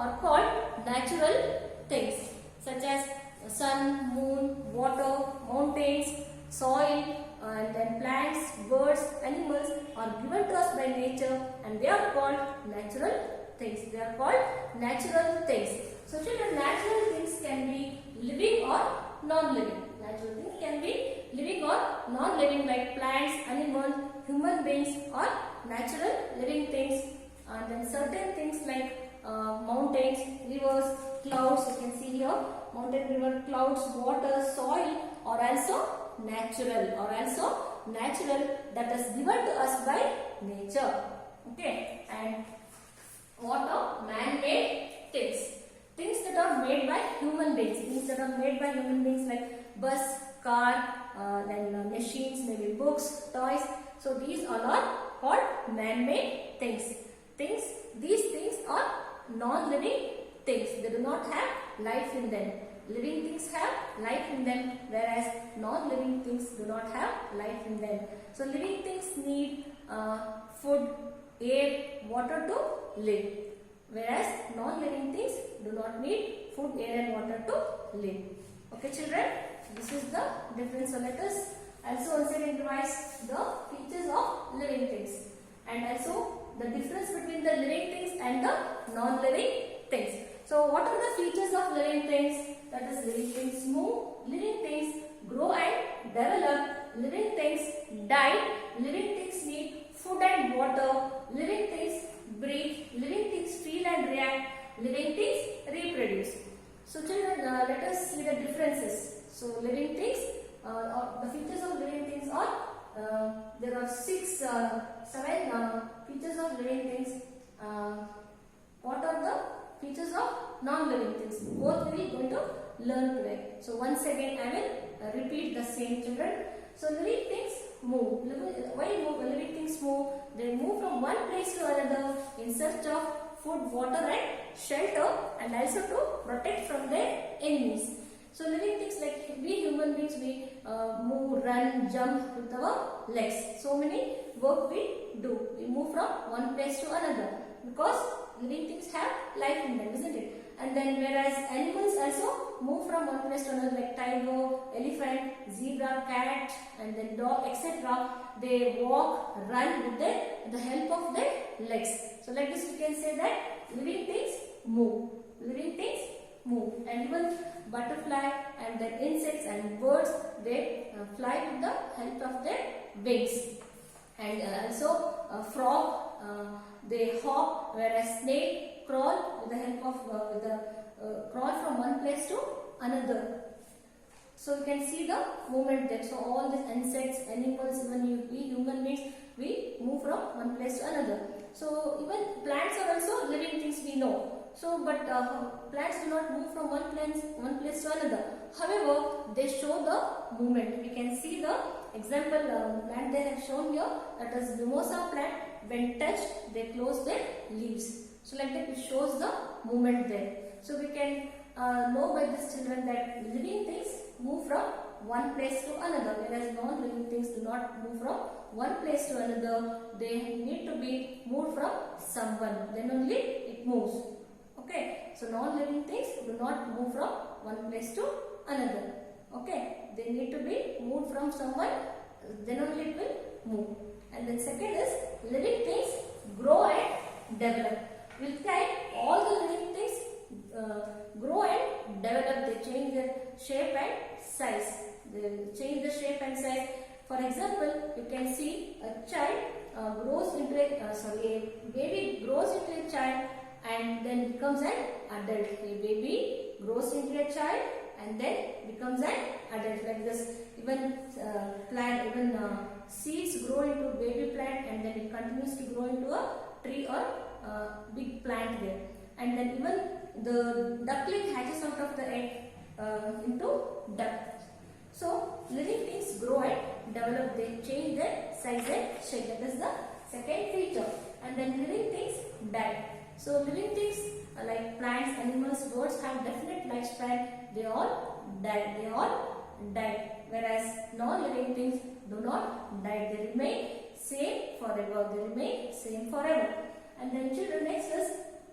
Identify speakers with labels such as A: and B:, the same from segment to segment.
A: are called natural things, such as sun, moon, water, mountains, soil, and then plants, birds, animals are given to us by nature, and they are called natural things. They are called natural things. So children, natural things can be living or non-living. Natural things can be living or non-living, like plants, animals, human beings are natural living things. And then certain things like mountains, rivers, clouds, you can see here, mountain, river, clouds, water, soil are also natural, that is given to us by nature. Okay, and what are man-made things? Things that are made by human beings. Things that are made by human beings like bus, car, then machines, maybe books, toys. So these all are called man-made things. These things are non-living things. They do not have life in them. Living things have life in them, whereas non-living things do not have life in them. So living things need food, air, water to live, whereas non-living things do not need food, air and water to live. Okay children, this is the difference. So let us also once again revise the features of living things, and also the difference between the living things and the non-living things. So what are the features of living things? That is, living things move, living things grow and develop, living things die, living things need food and water, living things breathe, living things feel and react, living things reproduce. So children, let us see the differences. So living things, the features of living things are, there are seven features of living things. What are the features of non-living things? Both we will going to learn today. So once again I will repeat the same, children. So living things move. Why living things move? They move from one place to another in search of food, water and shelter, and also to protect from their enemies. So living things like we human beings, we move, run, jump with our legs. So many work we do. We move from one place to another because living things have life in them, isn't it? And then whereas animals also move from one place to another, like tiger, elephant, zebra, cat, and then dog, etc. They walk, run with the help of their legs. So like this we can say that living things move. Living things move. And even butterfly and then insects and birds, they fly with the help of their wings. And also frog, they hop, whereas snake crawl with the help of crawl from one place to another. So you can see the movement there. So all these insects, animals, even we human beings, we move from one place to another. So even plants are also living things, we know. So but plants do not move from one place to another. However, they show the movement. We can see the example plant they have shown here, that is mimosa plant. When touched, they close their leaves. So like that it shows the movement there. So we can know by this, children, that living things move from one place to another, whereas non-living things do not move from one place to another. They need to be moved from someone, then only it moves. Okay, so non-living things do not move from one place to another. Okay, they need to be moved from someone, then only it will move. And then second is living things grow and develop. With time, all the living things grow and develop. They change their shape and size. They change the shape and size. For example, you can see a child grows into a baby grows into a child and then becomes an adult. A baby grows into a child and then becomes an adult, like this. Even seeds grow into baby plant and then it continues to grow into a tree or big plant there. And then even the duckling hatches out of the egg into duck. So living things grow and develop. They change their size and shape. That is the second feature. And then living things die. So living things like plants, animals, birds have definite lifespan. They all die. Whereas non-living things do not die. They remain same forever. And then children, next is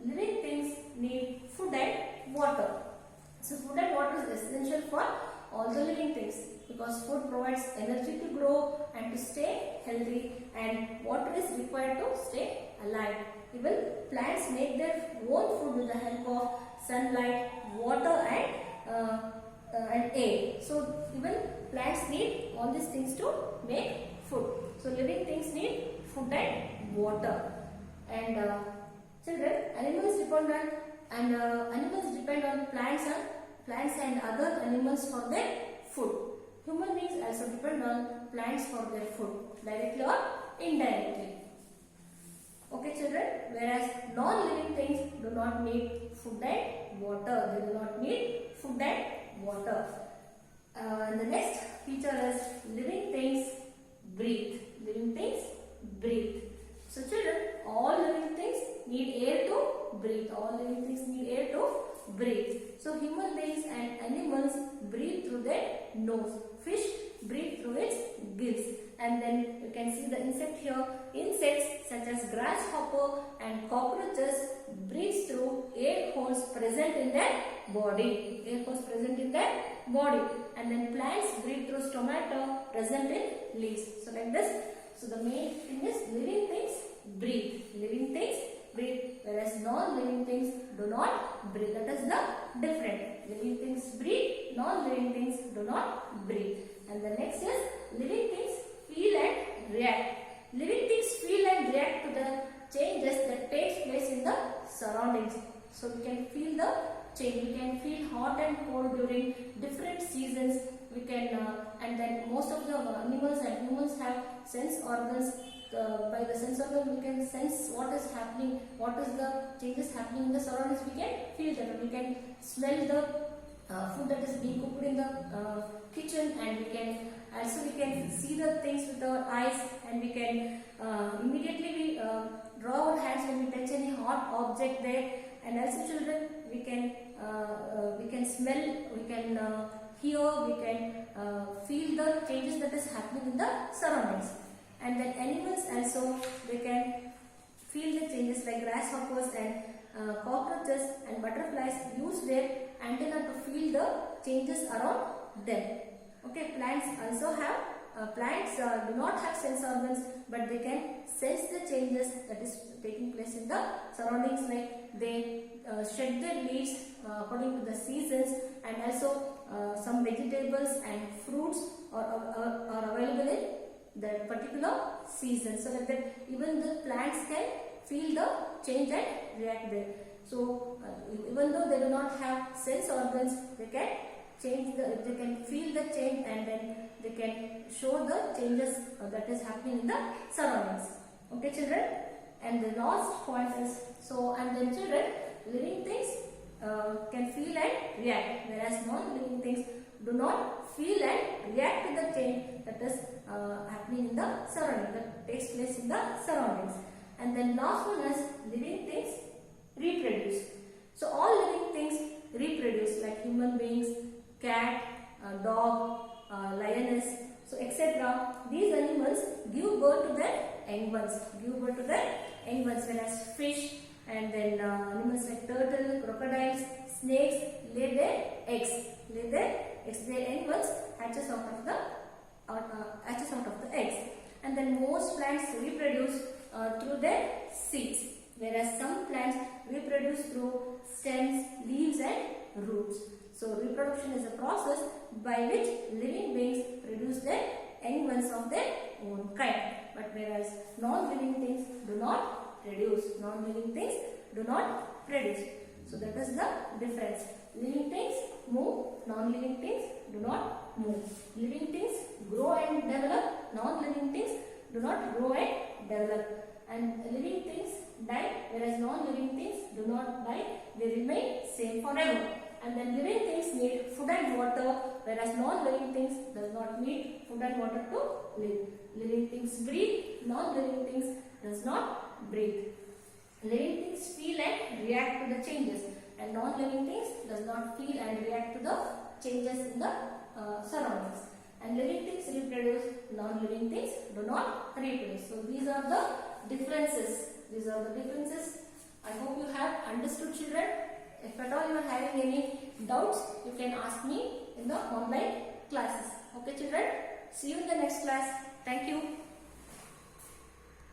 A: living things need food and water. So food and water is essential for all the living things because food provides energy to grow and to stay healthy, and water is required to stay alive. Even plants make their own food with the help of sunlight, water and air. So even plants need all these things to make food. So living things need food and water. And children, animals depend on plants and other animals for their food. Human beings also depend on plants for their food, directly or indirectly. Okay children, whereas non-living things do not need food and water. They do not need food and water. And the next feature is living things breathe. Living things breathe. So children, all living things need air to breathe. All living things need air to breathe. So human beings and animals breathe through their nose. Fish breathe through its gills. And then you can see the insect here. Insects such as grasshopper and cockroaches breathe through air holes present in their body. Air holes present in their body. And then plants breathe through stomata present in leaves. So like this. So the main thing is living things breathe. Living things breathe, whereas non-living things do not breathe. That is the difference. Living things breathe, non-living things do not breathe. And the next is living things feel and react. Living things feel and react to the changes that takes place in the surroundings. So we can feel the change. We can feel hot and cold during different seasons. We can and then most of the animals and humans have sense organs. By the sense organ we can sense what is happening, what is the changes happening in the surroundings. We can feel that. We can smell the food that is being cooked in the kitchen, and we can see the things with our eyes, and we can immediately draw our hands when we touch any hot object there. And also children, we can smell, we can hear, we can feel the changes that is happening in the surroundings. And then animals also, they can feel the changes, like grasshoppers and cockroaches and butterflies use their antenna to feel the changes around them. Okay, plants also have, plants do not have sense organs, but they can sense the changes that is taking place in the surroundings, like they shed their leaves according to the seasons, and also some vegetables and fruits are available in that particular season. So like that, even the plants can feel the change and react there. So even though they do not have sense organs, they can they can feel the change, and then they can show the changes that is happening in the surroundings. Okay children, and the last point is, so and then children, living things can feel and react, whereas non-living things do not feel and react to the change that is happening in the surroundings, that takes place in the surroundings. And then last one is living things reproduce. So all living things reproduce, like human beings, cat, dog, lioness, so etc. These animals give birth to their young ones, whereas fish and then animals like turtle, crocodiles, snakes lay their eggs. Their young ones hatches out of the eggs. And then most plants reproduce through their seeds, whereas some plants reproduce through stems, leaves and roots. So reproduction is a process by which living beings produce their young ones of their own kind. But whereas non-living things do not produce. So that is the difference. Living things move, non-living things do not move. Living things grow and develop, non-living things do not grow and develop. And living things die, whereas non-living things do not die, they remain same forever. And then living things need food and water, whereas non-living things does not need food and water to live. Living things breathe, non-living things does not breathe. Living things feel and react to the changes, and non-living things does not feel and react to the changes in the surroundings. And living things reproduce, non-living things do not reproduce. So these are the differences. I hope you have understood, children. If at all you are having any doubts, you can ask me in the online classes. Okay children, see you in the next class. Thank you.